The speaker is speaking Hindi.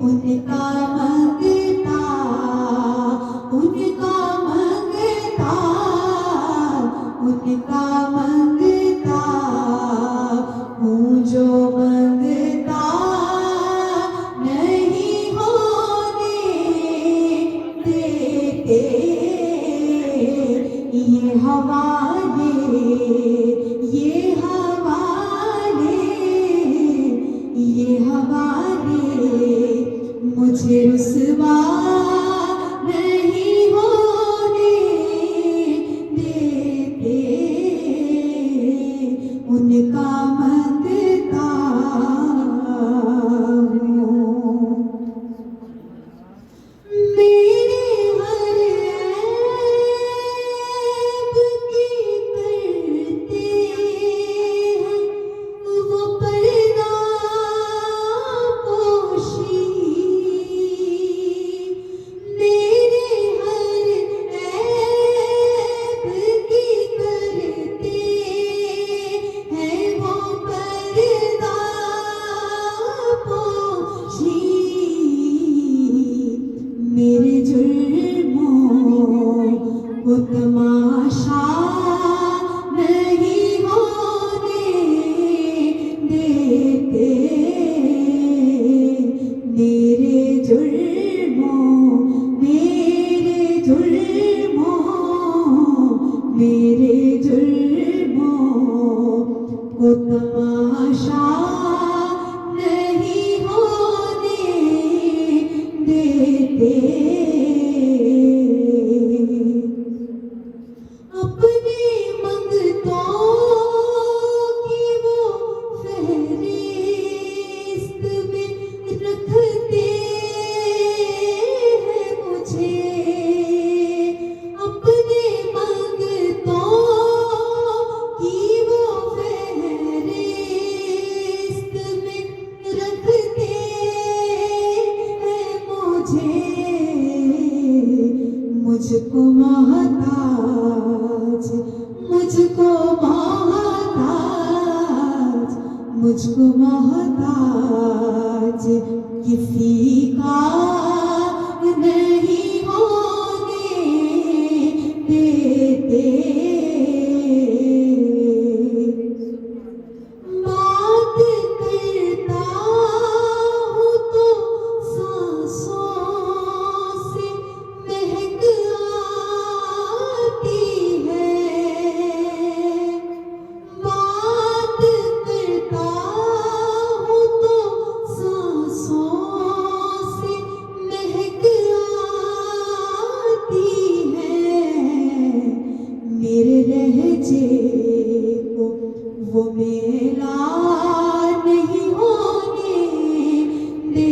उनका मंगता, उनका मंगता, उनका मंगता हूँ जो मंगता नहीं होने देते। ये हवाले, ये हवाले, ये हवाले मुझे रुसवा नहीं होने देते। उनका मंगता हूँ। मेरे हर ऐब की करते हैं वो पर्दा पोशी। मेरे हर ऐब की करते हैं वो पर्दा पोशी। मेरे जुर्मों को तमाशा नहीं होने देते। मेरे जुर्मों, मेरे जुर्मों, मेरे जुर्मों को तमाशा नहीं होने देते। अपने मंगतों की वो फहरिस्त में रखते हैं मुझे। अपने मंगतों की वो फहरिस्त में रखते हैं मुझे। मुझको मोहताज, मुझको मोहताज, मुझको मोहताज किसी का नहीं होने देते। बात करता हूँ तो सांसों से महक आती है। बात करता हूँ तो सांसों से महक आती है। मेरे लहजे को वो मेरा नहीं होने दे